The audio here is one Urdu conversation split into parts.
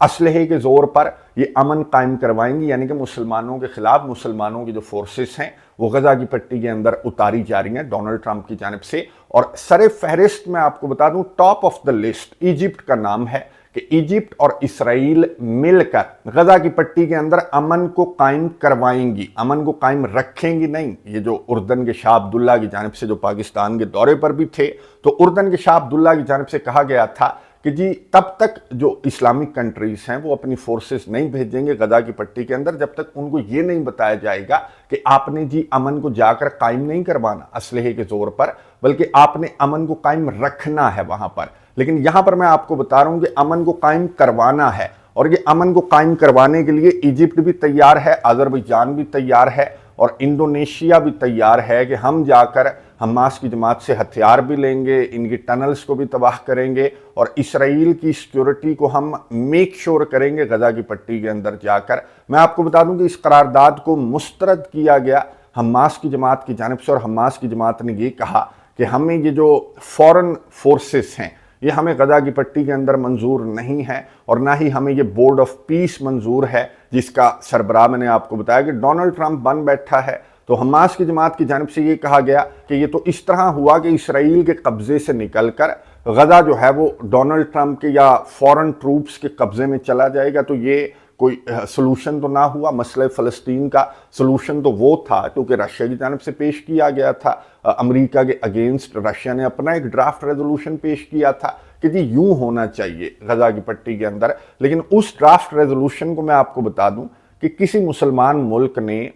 اسلحے کے زور پر یہ امن قائم کروائیں گی، یعنی کہ مسلمانوں کے خلاف مسلمانوں کی جو فورسز ہیں وہ غزہ کی پٹی کے اندر اتاری جا رہی ہیں ڈونلڈ ٹرمپ کی جانب سے۔ اور سر فہرست میں آپ کو بتا دوں، top of the list Egypt کا نام ہے کہ ایجپٹ اور اسرائیل مل کر غزہ کی پٹی کے اندر امن کو قائم کروائیں گی، امن کو قائم رکھیں گی نہیں۔ یہ جو اردن کے شاہ عبداللہ کی جانب سے جو پاکستان کے دورے پر بھی تھے، تو اردن کے شاہ عبداللہ کی جانب سے کہا گیا تھا کہ جی تب تک جو اسلامک کنٹریز ہیں وہ اپنی فورسز نہیں بھیجیں گے غزہ کی پٹی کے اندر جب تک ان کو یہ نہیں بتایا جائے گا کہ آپ نے جی امن کو جا کر قائم نہیں کروانا اسلحے کے زور پر، بلکہ آپ نے امن کو قائم رکھنا ہے وہاں پر۔ لیکن یہاں پر میں آپ کو بتا رہا ہوں کہ امن کو قائم کروانا ہے، اور یہ امن کو قائم کروانے کے لیے ایجپٹ بھی تیار ہے، آذربائیجان بھی تیار ہے، اور انڈونیشیا بھی تیار ہے کہ ہم جا کر حماس کی جماعت سے ہتھیار بھی لیں گے، ان کی ٹنلز کو بھی تباہ کریں گے، اور اسرائیل کی سیکیورٹی کو ہم میک شور کریں گے غزہ کی پٹی کے اندر جا کر۔ میں آپ کو بتا دوں کہ اس قرارداد کو مسترد کیا گیا حماس کی جماعت کی جانب سے، اور حماس کی جماعت نے یہ کہا کہ ہمیں یہ جو فورن فورسز ہیں یہ ہمیں غزہ کی پٹی کے اندر منظور نہیں ہے، اور نہ ہی ہمیں یہ بورڈ آف پیس منظور ہے جس کا سربراہ میں نے آپ کو بتایا کہ ڈونلڈ ٹرمپ بن بیٹھا ہے۔ تو حماس کی جماعت کی جانب سے یہ کہا گیا کہ یہ تو اس طرح ہوا کہ اسرائیل کے قبضے سے نکل کر غزہ جو ہے وہ ڈونلڈ ٹرمپ کے یا فورن ٹروپس کے قبضے میں چلا جائے گا، تو یہ کوئی سلوشن تو نہ ہوا۔ مسئلہ فلسطین کا سلوشن تو وہ تھا کیونکہ رشیا کی جانب سے پیش کیا گیا تھا، امریکہ کے اگینسٹ رشیا نے اپنا ایک ڈرافٹ ریزولوشن پیش کیا تھا کہ جی یوں ہونا چاہیے غزہ کی پٹی کے اندر۔ لیکن اس ڈرافٹ ریزولوشن کو میں آپ کو بتا دوں کہ کسی مسلمان ملک نے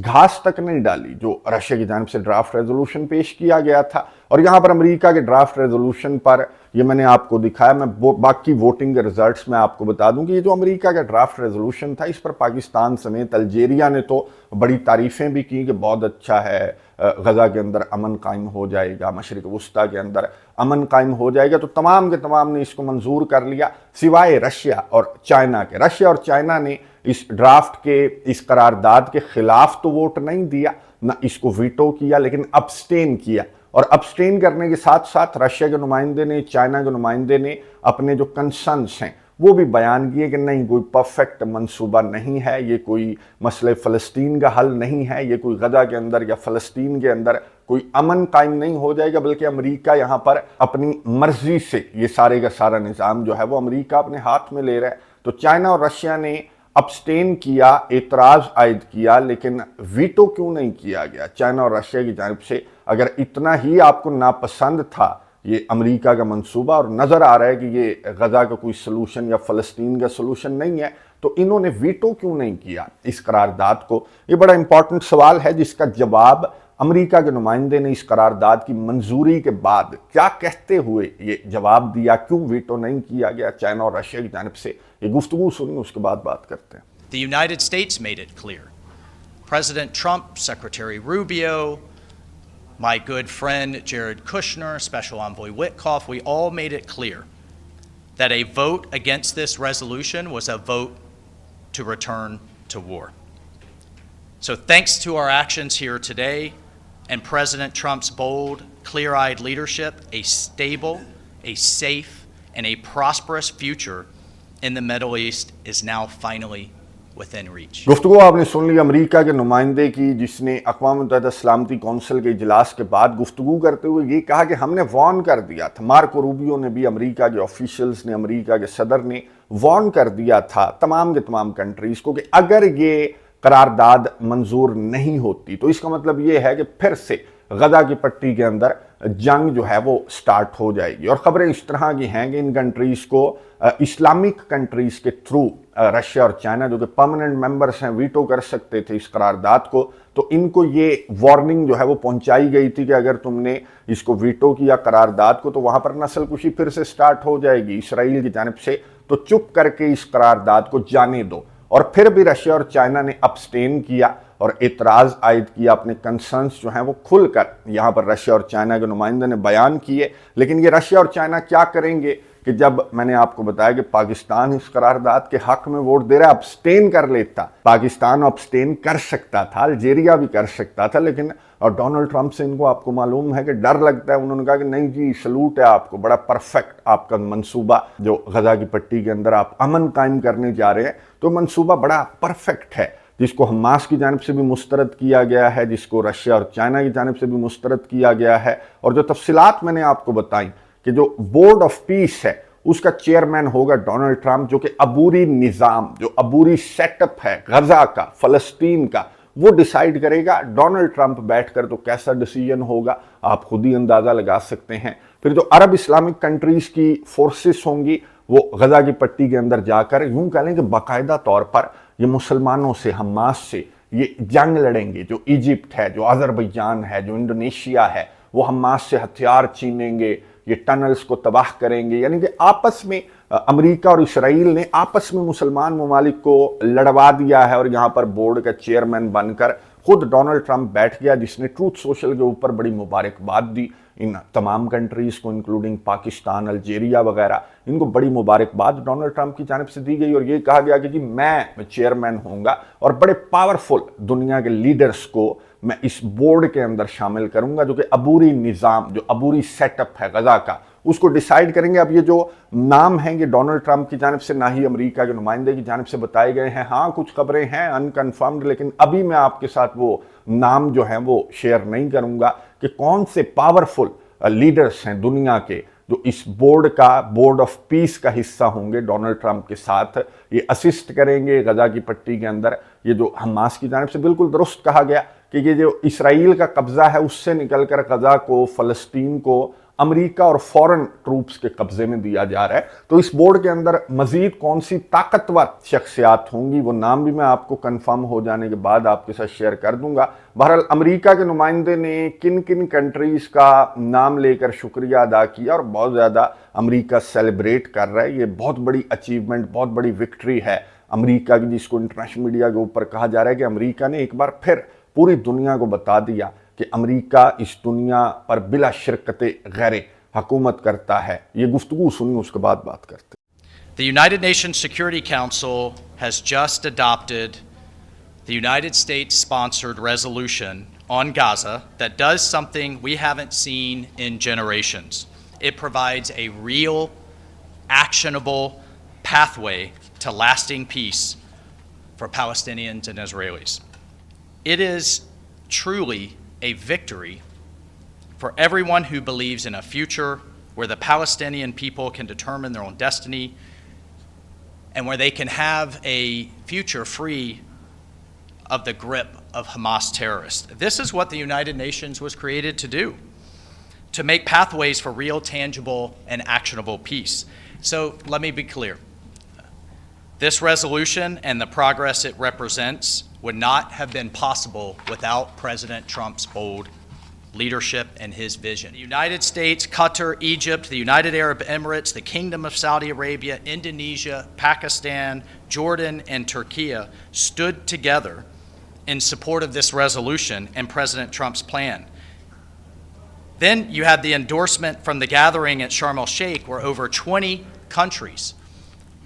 گھاس تک نہیں ڈالی جو رشیا کی جانب سے ڈرافٹ ریزولوشن پیش کیا گیا تھا۔ اور یہاں پر امریکہ کے ڈرافٹ ریزولوشن پر یہ میں نے آپ کو دکھایا، میں باقی ووٹنگ کے ریزلٹس میں آپ کو بتا دوں کہ یہ جو امریکہ کا ڈرافٹ ریزولوشن تھا اس پر پاکستان سمیت الجیریا نے تو بڑی تعریفیں بھی کی کہ بہت اچھا ہے، غزہ کے اندر امن قائم ہو جائے گا، مشرق وسطیٰ کے اندر امن قائم ہو جائے گا۔ تو تمام کے تمام نے اس کو منظور کر لیا سوائے رشیا اور چائنا کے۔ رشیا اور چائنا نے اس ڈرافٹ کے اس قرارداد کے خلاف تو ووٹ نہیں دیا، نہ اس کو ویٹو کیا، لیکن ابسٹین کیا۔ اور ابسٹین کرنے کے ساتھ ساتھ رشیا کے نمائندے نے، چائنا کے نمائندے نے اپنے جو کنسرنس ہیں وہ بھی بیان کیے کہ نہیں، کوئی پرفیکٹ منصوبہ نہیں ہے، یہ کوئی مسئلہ فلسطین کا حل نہیں ہے، یہ کوئی غزہ کے اندر یا فلسطین کے اندر کوئی امن قائم نہیں ہو جائے گا، بلکہ امریکہ یہاں پر اپنی مرضی سے یہ سارے کا سارا نظام جو ہے وہ امریکہ اپنے ہاتھ میں لے رہا ہے۔ تو چائنا اور رشیا نے ابسٹین کیا، اعتراض عائد کیا، لیکن ویٹو کیوں نہیں کیا گیا چائنا اور رشیا کی جانب سے؟ اگر اتنا ہی آپ کو ناپسند تھا یہ امریکہ کا منصوبہ اور نظر آ رہا ہے کہ یہ غزہ کا کوئی سلوشن یا فلسطین کا سلوشن نہیں ہے، تو انہوں نے ویٹو کیوں نہیں کیا اس قرارداد کو؟ یہ بڑا امپورٹنٹ سوال ہے جس کا جواب امریکہ کے نمائندے نے اس قرارداد کی منظوری کے بعد کیا کہتے ہوئے یہ جواب دیا، کیوں ویٹو نہیں کیا گیا چائنا اور رشیا کی جانب سے؟ یہ گفتگو سنیں، اس کے بعد بات کرتے ہیں۔ The United States made it clear. President Trump, Secretary Rubio, my good friend Jared Kushner, Special Envoy Witkoff, we all made it clear that a vote against this resolution was a vote to return to war. So thanks to our actions here today and President Trump's bold, clear-eyed leadership, a stable, a safe, and a prosperous future in the Middle East is now finally within reach. گفتگو آپ نے سن لی امریکہ کے نمائندے کی، جس نے اقوام متحدہ سلامتی کونسل کے اجلاس کے بعد گفتگو کرتے ہوئے یہ کہا کہ ہم نے وارن کر دیا تھا، مارکو روبیو نے بھی، امریکہ کے آفیشلز نے، امریکہ کے صدر نے وارن کر دیا تھا تمام کے تمام کنٹریز کو کہ اگر یہ قرارداد منظور نہیں ہوتی تو اس کا مطلب یہ ہے کہ پھر سے غزہ کی پٹی کے اندر جنگ جو ہے وہ سٹارٹ ہو جائے گی۔ اور خبریں اس طرح کی ہیں کہ ان کنٹریز کو اسلامک کنٹریز کے تھرو رشیا اور چائنا جو کہ پرماننٹ ممبرز ہیں ویٹو کر سکتے تھے اس قرارداد کو، تو ان کو یہ وارننگ جو ہے وہ پہنچائی گئی تھی کہ اگر تم نے اس کو ویٹو کیا قرارداد کو تو وہاں پر نسل کشی پھر سے سٹارٹ ہو جائے گی اسرائیل کی جانب سے، تو چپ کر کے اس قرارداد کو جانے دو۔ اور پھر بھی رشیا اور چائنا نے ابسٹین کیا اور اعتراض عائد کیا، اپنے کنسرنس جو ہیں وہ کھل کر یہاں پر رشیا اور چائنا کے نمائندے نے بیان کیے۔ لیکن یہ رشیا اور چائنا کیا کریں گے کہ جب میں نے آپ کو بتایا کہ پاکستان اس قرارداد کے حق میں ووٹ دے رہا ہے، ابسٹین کر لیتا، پاکستان ابسٹین کر سکتا تھا، الجیریا بھی کر سکتا تھا، لیکن اور ڈونلڈ ٹرمپ سے ان کو آپ کو معلوم ہے کہ ڈر لگتا ہے، انہوں نے کہا کہ نہیں جی سلوٹ ہے آپ کو، بڑا پرفیکٹ آپ کا منصوبہ جو غزہ کی پٹی کے اندر آپ امن قائم کرنے جا رہے ہیں، تو منصوبہ بڑا پرفیکٹ ہے، جس کو حماس کی جانب سے بھی مسترد کیا گیا ہے، جس کو رشیا اور چائنا کی جانب سے بھی مسترد کیا گیا ہے، اور جو تفصیلات میں نے آپ کو بتائیں کہ جو بورڈ آف پیس ہے اس کا چیئرمین ہوگا ڈونلڈ ٹرمپ، جو کہ عبوری نظام، جو عبوری سیٹ اپ ہے غزہ کا، فلسطین کا، وہ ڈیسائیڈ کرے گا۔ ڈونلڈ ٹرمپ بیٹھ کر تو کیسا ڈیسیجن ہوگا آپ خود ہی اندازہ لگا سکتے ہیں۔ پھر جو عرب اسلامک کنٹریز کی فورسز ہوں گی وہ غزہ کی پٹی کے اندر جا کر یوں کہہ لیں کہ باقاعدہ طور پر یہ مسلمانوں سے، حماس سے یہ جنگ لڑیں گے۔ جو ایجپٹ ہے، جو آذربائیجان ہے، جو انڈونیشیا ہے، وہ حماس سے ہتھیار چھینیں گے، یہ ٹنلز کو تباہ کریں گے، یعنی کہ آپس میں امریکہ اور اسرائیل نے آپس میں مسلمان ممالک کو لڑوا دیا ہے، اور یہاں پر بورڈ کا چیئرمین بن کر خود ڈونلڈ ٹرمپ بیٹھ گیا، جس نے ٹروتھ سوشل کے اوپر بڑی مبارکباد دی ان تمام کنٹریز کو، انکلوڈنگ پاکستان، الجیریا وغیرہ، ان کو بڑی مبارکباد ڈونلڈ ٹرمپ کی جانب سے دی گئی، اور یہ کہا گیا کہ جی میں چیئرمین ہوں گا اور بڑے پاورفل دنیا کے لیڈرز کو میں اس بورڈ کے اندر شامل کروں گا، جو کہ عبوری نظام، جو عبوری سیٹ اپ ہے غزہ کا، اس کو ڈیسائیڈ کریں گے۔ اب یہ جو نام ہیں یہ ڈونلڈ ٹرمپ کی جانب سے نہ ہی امریکہ کے نمائندے کی جانب سے بتائے گئے ہیں، ہاں کچھ خبریں ہیں انکنفرمڈ، لیکن ابھی میں آپ کے ساتھ وہ نام جو ہیں وہ شیئر نہیں کروں گا کہ کون سے پاورفل لیڈرز ہیں دنیا کے جو اس بورڈ کا، بورڈ آف پیس کا حصہ ہوں گے ڈونلڈ ٹرمپ کے ساتھ، یہ اسسٹ کریں گے غزہ کی پٹی کے اندر۔ یہ جو حماس کی جانب سے بالکل درست کہا گیا کہ یہ جو اسرائیل کا قبضہ ہے اس سے نکل کر غزہ کو، فلسطین کو امریکہ اور فورن ٹروپس کے قبضے میں دیا جا رہا ہے، تو اس بورڈ کے اندر مزید کون سی طاقتور شخصیات ہوں گی وہ نام بھی میں آپ کو کنفرم ہو جانے کے بعد آپ کے ساتھ شیئر کر دوں گا۔ بہرحال امریکہ کے نمائندے نے کن کن کنٹریز کا نام لے کر شکریہ ادا کیا، اور بہت زیادہ امریکہ سیلیبریٹ کر رہا ہے، یہ بہت بڑی اچیومنٹ، بہت بڑی وکٹری ہے امریکہ کی، جس کو انٹرنیشنل میڈیا کے اوپر کہا جا رہا ہے کہ امریکہ نے ایک بار پھر پوری دنیا کو بتا دیا کہ امریکہ اس دنیا پر بلا شرکت غیر حکومت کرتا ہے۔ یہ گفتگو سنی، اس کے بعد بات کرتے ہیں۔ The United Nations Security Council has just adopted the United States-sponsored resolution on Gaza that does something we haven't seen in generations. It provides a real, actionable pathway to lasting peace for Palestinians and Israelis. It is truly a victory for everyone who believes in a future where the Palestinian people can determine their own destiny and where they can have a future free of the grip of Hamas terrorists. This is what the United Nations was created to do, to make pathways for real, tangible, and actionable peace. So let me be clear. This resolution and the progress it represents would not have been possible without President Trump's bold leadership and his vision. The United States, Qatar, Egypt, the United Arab Emirates, the Kingdom of Saudi Arabia, Indonesia, Pakistan, Jordan, and Turkey stood together in support of this resolution and President Trump's plan. Then you had the endorsement from the gathering at Sharm el-Sheikh, where over 20 countries,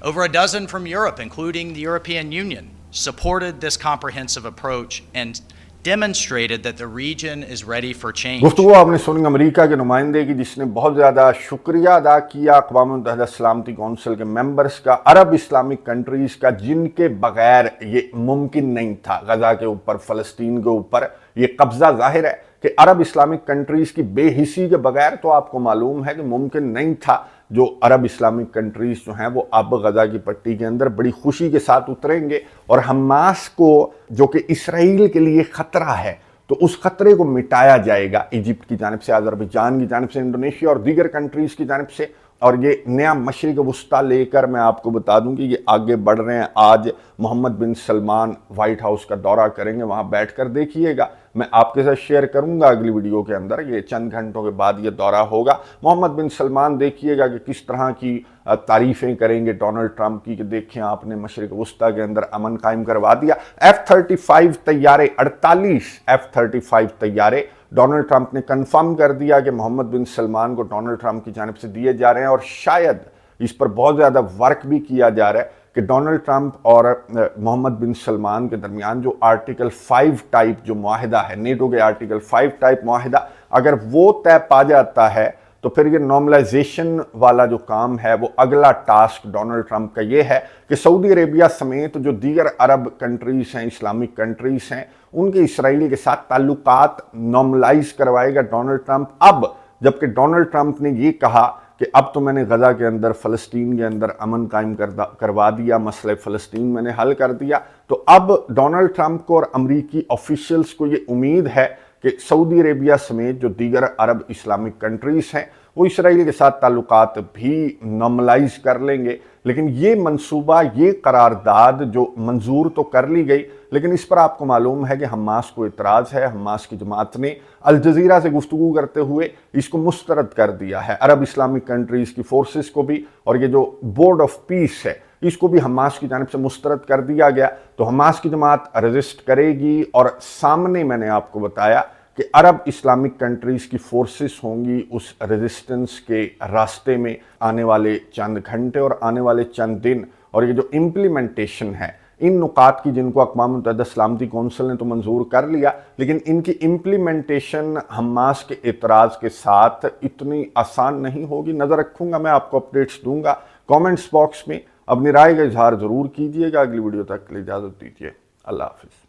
over a dozen from Europe, including the European Union, supported this comprehensive approach and demonstrated that the region is ready for change. گفتگو آپ نے سنی امریکہ کے نمائندے کی، جس نے بہت زیادہ شکریہ ادا کیا اقوام متحدہ سلامتی کونسل کے ممبرز کا، عرب اسلامک کنٹریز کا، جن کے بغیر یہ ممکن نہیں تھا غزہ کے اوپر، فلسطین کے اوپر یہ قبضہ۔ ظاہر ہے کہ عرب اسلامک کنٹریز کی بے حسی کے بغیر تو آپ کو معلوم ہے کہ ممکن نہیں تھا جو عرب اسلامک کنٹریز جو ہیں وہ اب غزہ کی پٹی کے اندر بڑی خوشی کے ساتھ اتریں گے، اور حماس کو جو کہ اسرائیل کے لیے خطرہ ہے تو اس خطرے کو مٹایا جائے گا ایجپٹ کی جانب سے، آذربائیجان کی جانب سے، انڈونیشیا اور دیگر کنٹریز کی جانب سے۔ اور یہ نیا مشرق وسطیٰ لے کر میں آپ کو بتا دوں کہ یہ آگے بڑھ رہے ہیں۔ آج محمد بن سلمان وائٹ ہاؤس کا دورہ کریں گے، وہاں بیٹھ کر دیکھیے گا، میں آپ کے ساتھ شیئر کروں گا اگلی ویڈیو کے اندر، یہ چند گھنٹوں کے بعد یہ دورہ ہوگا۔ محمد بن سلمان دیکھیے گا کہ کس طرح کی تعریفیں کریں گے ڈونلڈ ٹرمپ کی، کہ دیکھیں آپ نے مشرق وسطیٰ کے اندر امن قائم کروا دیا۔ F-35 طیارے، 48 F-35 طیارے ڈونلڈ ٹرمپ نے کنفرم کر دیا کہ محمد بن سلمان کو ڈونلڈ ٹرمپ کی جانب سے دیے جا رہے ہیں، اور شاید اس پر بہت زیادہ ورک بھی کیا جا رہا ہے کہ ڈونلڈ ٹرمپ اور محمد بن سلمان کے درمیان جو آرٹیکل 5 ٹائپ جو معاہدہ ہے، نیٹو کے آرٹیکل 5 ٹائپ معاہدہ، اگر وہ طے پا جاتا ہے تو پھر یہ نارملائزیشن والا جو کام ہے وہ اگلا ٹاسک ڈونلڈ ٹرمپ کا یہ ہے کہ سعودی عربیہ سمیت جو دیگر عرب کنٹریز ہیں، اسلامک کنٹریز ہیں، ان کے اسرائیل کے ساتھ تعلقات نارملائز کروائے گا ڈونلڈ ٹرمپ۔ اب جبکہ ڈونلڈ ٹرمپ نے یہ کہا کہ اب تو میں نے غزہ کے اندر، فلسطین کے اندر امن قائم کروا دیا، مسئلہ فلسطین میں نے حل کر دیا، تو اب ڈونلڈ ٹرمپ کو اور امریکی آفیشلز کو یہ امید ہے کہ سعودی عربیہ سمیت جو دیگر عرب اسلامک کنٹریز ہیں وہ اسرائیل کے ساتھ تعلقات بھی نارملائز کر لیں گے۔ لیکن یہ منصوبہ، یہ قرارداد جو منظور تو کر لی گئی، لیکن اس پر آپ کو معلوم ہے کہ حماس کو اعتراض ہے۔ حماس کی جماعت نے الجزیرہ سے گفتگو کرتے ہوئے اس کو مسترد کر دیا ہے، عرب اسلامک کنٹریز کی فورسز کو بھی، اور یہ جو بورڈ آف پیس ہے اس کو بھی حماس کی جانب سے مسترد کر دیا گیا۔ تو حماس کی جماعت ریزسٹ کرے گی، اور سامنے میں نے آپ کو بتایا کہ عرب اسلامک کنٹریز کی فورسز ہوں گی اس ریزسٹنس کے راستے میں آنے والے چند گھنٹے اور آنے والے چند دن۔ اور یہ جو امپلیمنٹیشن ہے ان نکات کی، جن کو اقوام متحدہ سلامتی کونسل نے تو منظور کر لیا، لیکن ان کی امپلیمنٹیشن حماس کے اعتراض کے ساتھ اتنی آسان نہیں ہوگی۔ نظر رکھوں گا، میں آپ کو اپڈیٹس دوں گا۔ کامنٹس باکس میں اپنی رائے کا اظہار ضرور کیجیے گا۔ اگلی ویڈیو تک کے لیے اجازت دیجیے، اللہ حافظ۔